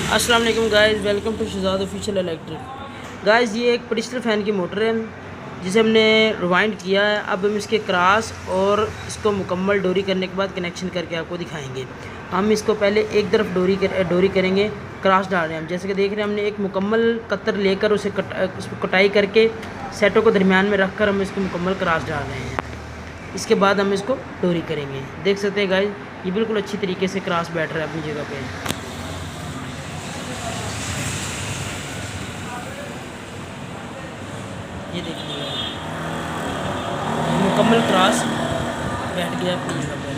अस्सलाम वालेकुम guys, welcome to Shahzad official electric. Guys ये एक पेडिस्टल फ़ैन की मोटर है जिसे हमने रिवाइंड किया है। अब हम इसके क्रॉस और इसको मुकम्मल डोरी करने के बाद कनेक्शन करके आपको दिखाएंगे। हम इसको पहले एक तरफ डोरी करेंगे, क्रॉस डाल रहे हैं हम। जैसे कि देख रहे हैं, हमने एक मुकम्मल कतर लेकर उसको कटाई करके सेटों को दरमियान में रख कर हम इसको मुकम्मल क्रॉस डाल रहे हैं। इसके बाद हम इसको डोरी करेंगे। देख सकते हैं गाइस, ये बिल्कुल अच्छी तरीके से क्रॉस बैठ रहा है अपनी जगह पर। ये देखिए मुकम्मल क्रॉस बैठ गया अपनी जगह पर।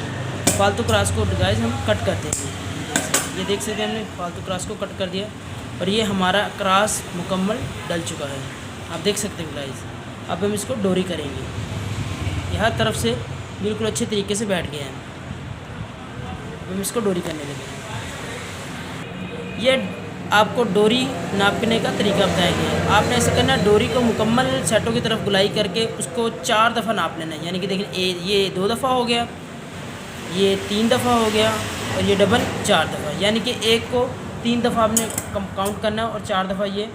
फालतू क्रॉस को गाइस हम कट कर देंगे। ये देख सकते हैं, हमने फालतू क्रॉस को कट कर दिया और ये हमारा क्रॉस मुकम्मल डल चुका है। आप देख सकते हैं गाइस। अब हम इसको डोरी करेंगे। ये हर तरफ से बिल्कुल अच्छे तरीके से बैठ गया है। हम इसको डोरी करने लगे। ये आपको डोरी नापने का तरीका बताएंगे। आपने ऐसे करना, डोरी को मुकम्मल सेटों की तरफ गुलाई करके उसको 4 दफ़ा नाप लेना है। यानी कि देखिए, ये 2 दफ़ा हो गया, ये 3 दफ़ा हो गया और ये डबल 4 दफ़ा। यानी कि एक को 3 दफ़ा आपने काउंट करना और 4 दफ़ा ये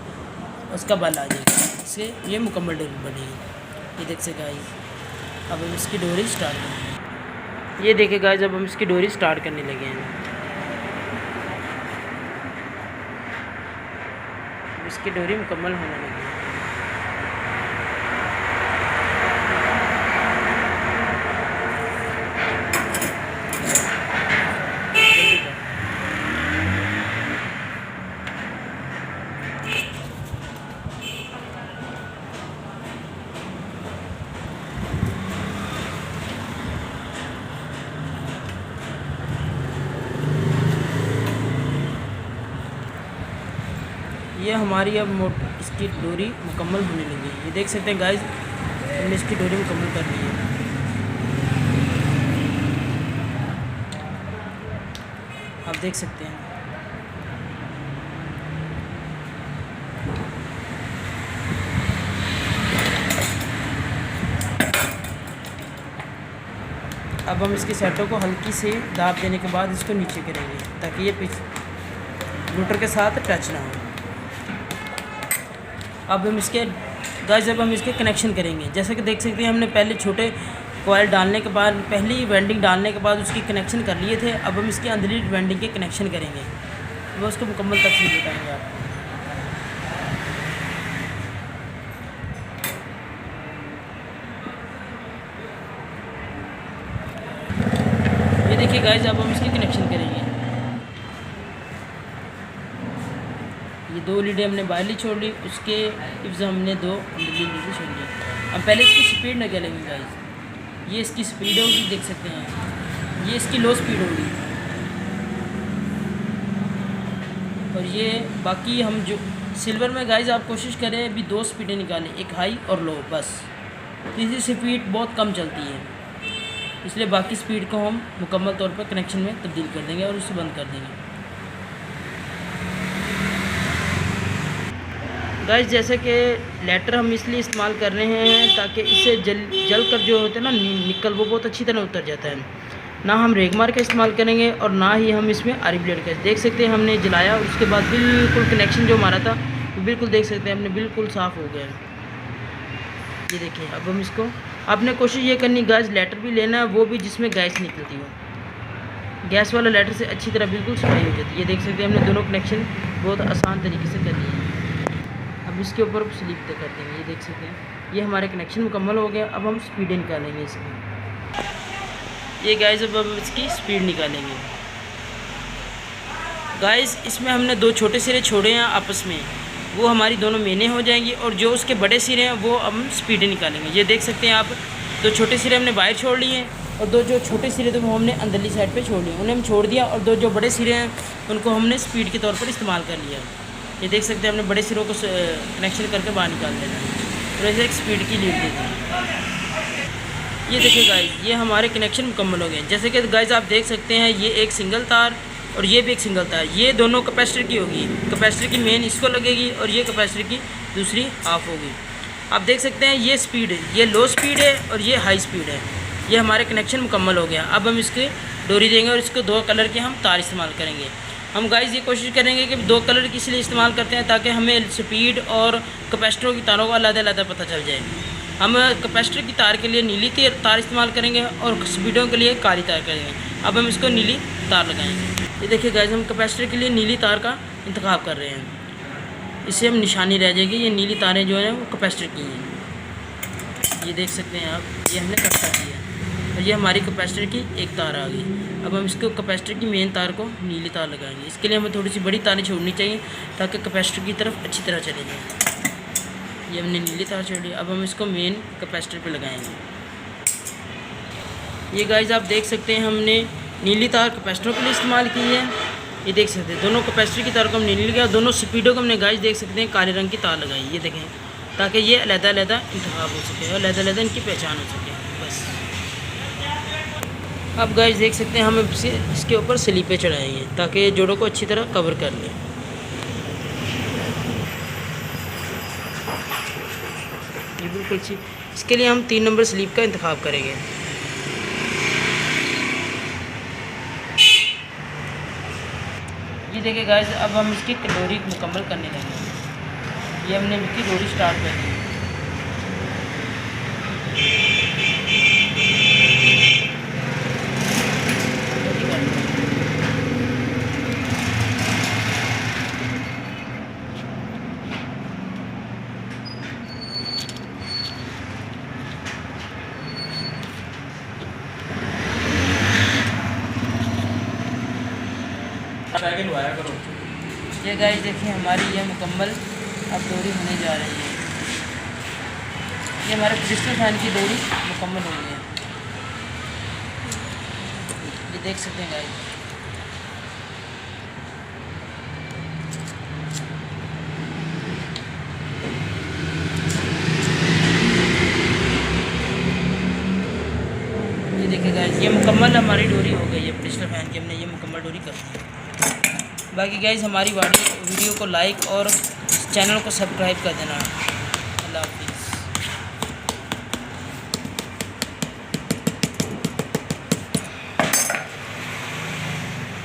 उसका बल आ जाएगा। इससे ये मुकम्मल डोरी बनेगी। ये देख सकते गाइस। अब हम इसकी डोरी स्टार्ट करें। ये देखिए गाइस, अब हम इसकी डोरी स्टार्ट करने लगे हैं। इसकी डोरी मुकम्मल होने लगी। ये हमारी अब इसकी डोरी मुकम्मल होने लगी है। ये देख सकते हैं गाइस, हमने इसकी डोरी मुकम्मल कर ली है। आप देख सकते हैं। अब हम इसके सेटों को हल्की से दाब देने के बाद इसको नीचे करेंगे ताकि ये रोटर के साथ टच ना हो। अब हम इसके गाइस, जब हम इसके कनेक्शन करेंगे, जैसे कि देख सकते हैं, हमने पहले छोटे कॉइल डालने के बाद, पहली वेंडिंग डालने के बाद उसकी कनेक्शन कर लिए थे। अब हम इसके अंदरली वेंडिंग के कनेक्शन करेंगे। वो उसको मुकम्मल तफसील बताएंगे आपको। ये देखिए गाइस, अब हम इसकी कनेक्शन करेंगे। ये 2 लीडें हमने बाहरली छोड़ ली, उसके इफ्ज़ हमने 2 अंदरली लीडें छोड़ ली। अब पहले इसकी स्पीड निकालेंगे गाइस। ये इसकी स्पीड होगी, देख सकते हैं। ये इसकी लो स्पीड होगी और ये बाकी हम जो सिल्वर में गाइस, आप कोशिश करें अभी 2 स्पीडें निकालें, एक हाई और लो, बस। तीसरी स्पीड बहुत कम चलती है, इसलिए बाकी स्पीड को हम मुकम्मल तौर पर कनेक्शन में तब्दील कर देंगे और उसे बंद कर देंगे। गाइस, जैसे कि लेटर हम इसलिए इस्तेमाल कर रहे हैं ताकि इससे जल कर जो होते हैं ना निकल, वो बहुत अच्छी तरह उतर जाता है। ना हम रेगमार का इस्तेमाल करेंगे और ना ही हम इसमें आरी ब्लेड का। देख सकते हैं, हमने जलाया, उसके बाद बिल्कुल कनेक्शन जो हमारा था वो बिल्कुल देख सकते हैं, हमने बिल्कुल साफ़ हो गया। ये देखिए, अब हम इसको, आपने कोशिश ये करनी गाइस, लेटर भी लेना है वो भी जिसमें गैस निकलती हो। गैस वाला लेटर से अच्छी तरह बिल्कुल सफाई हो जाती है। ये देख सकते हैं, हमने दोनों कनेक्शन बहुत आसान तरीके से कर लिए हैं। अब इसके ऊपर स्लिप तक कर देंगे। ये देख सकते हैं, ये हमारे कनेक्शन मुकम्मल हो गया। अब हम स्पीडें निकालेंगे इसकी। ये गाइस, अब हम इसकी स्पीड निकालेंगे। गाइस, इसमें हमने 2 छोटे सिरे छोड़े हैं आपस में, वो हमारी दोनों मेने हो जाएंगी और जो उसके बड़े सिरे हैं वो हम स्पीडें निकालेंगे। ये देख सकते हैं आप, 2 छोटे सिरे हमने बाहर छोड़ लिए हैं और 2 जो छोटे सिरे थे वो हमने अंदरली साइड पे छोड़ लिए, उन्हें हम छोड़ दिया। और 2 जो बड़े सिरे हैं उनको हमने स्पीड के तौर पर इस्तेमाल कर लिया। ये देख सकते हैं, हमने बड़े सिरों को कनेक्शन करके बाहर निकाल देना और ऐसे एक स्पीड की लीड दे दी। ये देखिए गाइस, ये हमारे कनेक्शन मुकम्मल हो गए। जैसे कि गाइस आप देख सकते हैं, ये एक सिंगल तार और ये भी एक सिंगल तार, ये दोनों कैपेसिटर की होगी। कैपेसिटर की मेन इसको लगेगी और ये कैपेसिटर की दूसरी हाफ होगी। आप देख सकते हैं, ये स्पीड है, ये लो स्पीड है और ये हाई स्पीड है। ये हमारे कनेक्शन मुकम्मल हो गया। अब हम इसके डोरी देंगे और इसको 2 कलर के हम तार इस्तेमाल करेंगे। हम गाइस ये कोशिश करेंगे कि 2 कलर किस लिए इस्तेमाल करते हैं, ताकि हमें स्पीड और कैपेसिटर की तारों का अलग-अलग पता चल जाए। हम कैपेसिटर की तार के लिए नीली तार इस्तेमाल करेंगे और स्पीडों के लिए काली तार करेंगे। अब हम इसको नीली तार लगाएंगे। ये देखिए गाइस, हम कैपेसिटर के लिए नीली तार का इंतखाब कर रहे हैं। इससे हम निशानी रह जाएगी, ये नीली तारें जो हैं वो कैपेसिटर की हैं। ये देख सकते हैं आप, ये हमने कट कर दिया और ये हमारी कैपेसिटर की एक तार आ गई। अब हम इसको कैपेसिटर की मेन तार को नीली तार लगाएंगे। इसके लिए हमें थोड़ी सी बड़ी तारें छोड़नी चाहिए ताकि कैपेसिटर की तरफ अच्छी तरह चले जाए। ये हमने नीली तार छोड़ी। अब हम इसको मेन कैपेसिटर पे लगाएंगे। ये गाइस आप देख सकते हैं, हमने नीली तार कैपेसिटर के लिए इस्तेमाल की है। ये देख सकते हैं दोनों कैपेसिटर की तार को हम नीली लगाया, दोनों स्पीडों को हमने गाइस देख सकते हैं काले रंग की तार लगाई। ये देखें, ताकि ये अलग-अलग इंतखाब हो सके और अलग-अलग इनकी पहचान हो सके। बस अब गाइस देख सकते हैं, हम इसके ऊपर स्लीपें चढ़ाएंगे ताकि ये जोड़ों को अच्छी तरह कवर कर लें। ये बिल्कुल अच्छी। इसके लिए हम 3 नंबर स्लीप का इंतखाब करेंगे। ये देखिए गाइस, अब हम इसकी डोरी मुकम्मल करने लगे। ये हमने इसकी डोरी स्टार्ट कर दी। ये गाइस देखिए, हमारी ये मुकम्मल अब डोरी होने जा रही है। ये हमारे पिस्टन फैन की डोरी मुकम्मल हो गई है। ये देख सकते हैं गाइस। ये देखिए गाइस, ये मुकम्मल हमारी डोरी हो गई है। पिस्टन फैन की हमने ये मुकम्मल डोरी कर दी है। बाकी गाइस, हमारी वीडियो को लाइक और चैनल को सब्सक्राइब कर देना।